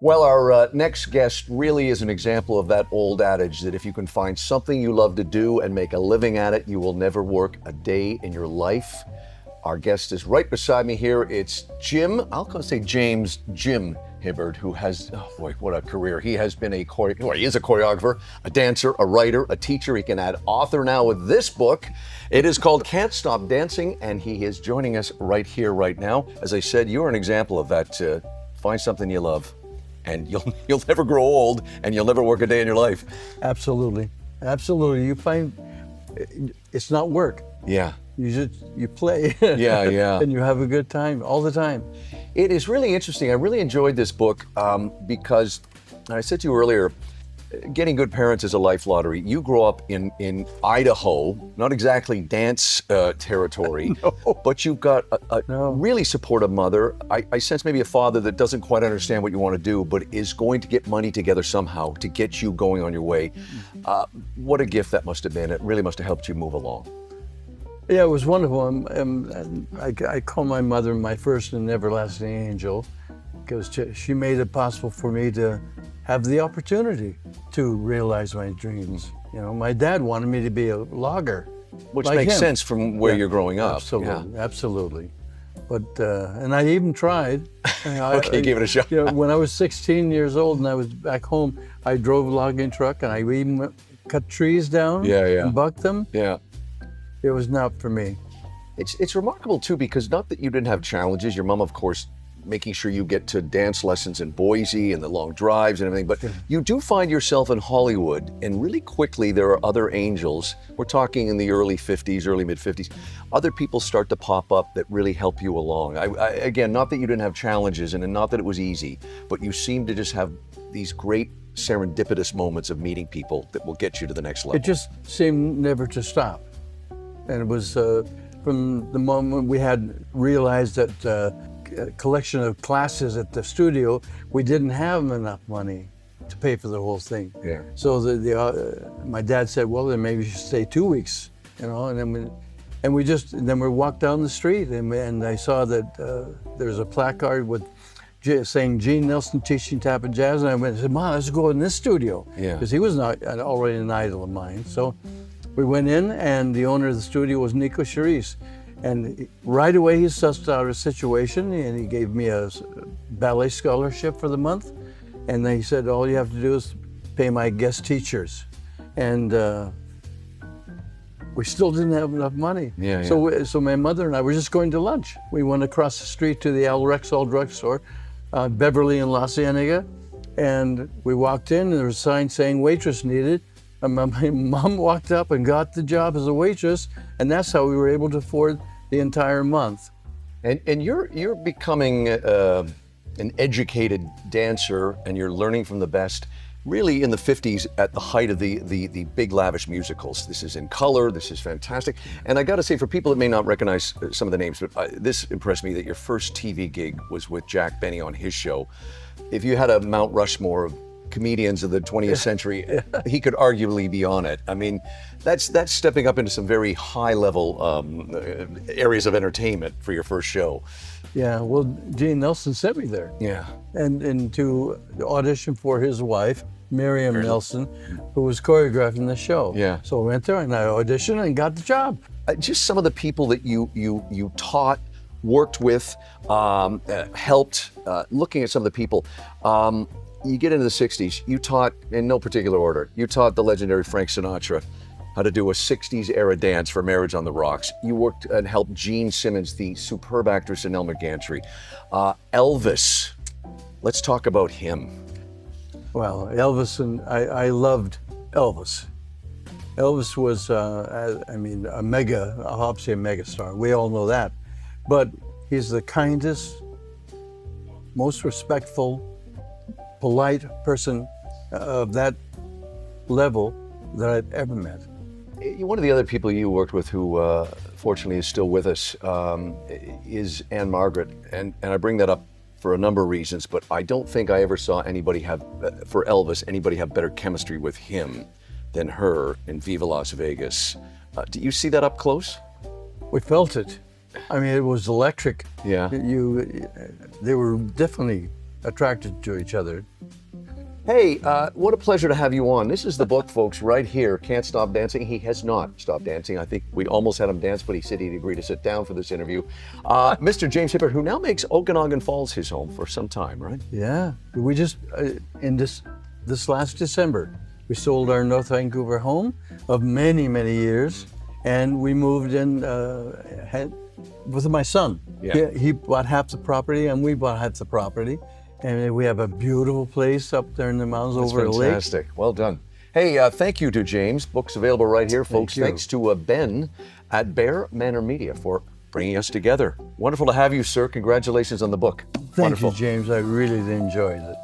Well, our next guest really is an example of that old adage that if you can find something you love to do and make a living at it, you will never work a day in your life. Our guest is right beside me here. It's I'll say James Jim Hibbard, who has, oh boy, what a career. He has been he is a choreographer, a dancer, a writer, a teacher. He can add author now with this book. It is called Can't Stop Dancing, and he is joining us right here, right now. As I said, you're an example of that. Find something you love, and you'll never grow old, and you'll never work a day in your life. Absolutely. Absolutely. You find it's not work. Yeah. You play. Yeah. And you have a good time all the time. It is really interesting. I really enjoyed this book because I said to you earlier, getting good parents is a life lottery. You grow up in Idaho, not exactly dance territory, No. but you've got a No. really supportive mother. I sense maybe a father that doesn't quite understand what you want to do, but is going to get money together somehow to get you going on your way. What a gift that must have been. It really must have helped you move along. Yeah, it was wonderful. And I call my mother my first and everlasting angel because she made it possible for me to have the opportunity to realize my dreams. You know, my dad wanted me to be a logger. Which like makes him. sense from where you're growing up. Absolutely, absolutely. But and I even tried. Okay, give it a shot. You know, when I was 16 years old and I was back home, I drove a logging truck and I even cut trees down and bucked them. Yeah. It was not for me. It's remarkable too, because not that you didn't have challenges. Your mom, of course, making sure you get to dance lessons in Boise and the long drives and everything, but you do find yourself in Hollywood, and really quickly there are other angels. We're talking in the early 50s, early mid 50s. Other people start to pop up that really help you along. Again, not that you didn't have challenges and not that it was easy, but you seem to just have these great serendipitous moments of meeting people that will get you to the next level. It just seemed never to stop. And it was from the moment we had realized that collection of classes at the studio, we didn't have enough money to pay for the whole thing. Yeah. So my dad said, well, then maybe you should stay 2 weeks, you know, and then we walked down the street and I saw that there's a placard with saying Gene Nelson teaching tap and jazz, and I went and said, Mom, let's go in this studio. Yeah. Because he was already an idol of mine. So we went in, and the owner of the studio was Nico Charisse. And right away he sussed out a situation, and he gave me a ballet scholarship for the month. And then he said, all you have to do is pay my guest teachers. And we still didn't have enough money. Yeah. So my mother and I were just going to lunch. We went across the street to the Al Rexall drugstore, Beverly and La Cienega. And we walked in, and there was a sign saying waitress needed. And my mom walked up and got the job as a waitress, and that's how we were able to afford the entire month. And you're becoming an educated dancer, and you're learning from the best, really in the 50s at the height of the big lavish musicals. This is in color, this is fantastic. And I gotta say, for people that may not recognize some of the names, but this impressed me that your first TV gig was with Jack Benny on his show. If you had a Mount Rushmore of comedians of the 20th century, he could arguably be on it. I mean, that's stepping up into some very high level areas of entertainment for your first show. Yeah, well, Gene Nelson sent me there. Yeah. And to audition for his wife, Miriam Nelson, who was choreographing the show. Yeah. So I went there and I auditioned and got the job. Just some of the people that you taught, worked with, helped, looking at some of the people, you get into the 60s, you taught, in no particular order, you taught the legendary Frank Sinatra how to do a 60s era dance for Marriage on the Rocks. You worked and helped Gene Simmons, the superb actress in Elmer Gantry. Elvis, let's talk about him. Well, Elvis, and I loved Elvis. Elvis was, obviously a mega star. We all know that. But he's the kindest, most respectful, polite person of that level that I've ever met. One of the other people you worked with who fortunately is still with us is Anne Margaret. And I bring that up for a number of reasons, but I don't think I ever saw anybody have better chemistry with him than her in Viva Las Vegas. Do you see that up close? We felt it. I mean, it was electric. Yeah. They were definitely attracted to each other. Hey, what a pleasure to have you on. This is the book, folks, right here, Can't Stop Dancing. He has not stopped dancing. I think we almost had him dance, but he said he'd agree to sit down for this interview. Mr. James Hibbard, who now makes Okanagan Falls his home for some time, right? Yeah, we just, in this last December, we sold our North Vancouver home of many, many years, and we moved in with my son. Yeah. He bought half the property, and we bought half the property. And we have a beautiful place up there in the mountains over a lake. Fantastic. Well done. Hey, thank you to James. Book's available right here, folks. you. Thanks to Ben at Bear Manor Media for bringing us together. Wonderful to have you, sir. Congratulations on the book. Thank you, James. I really enjoyed it.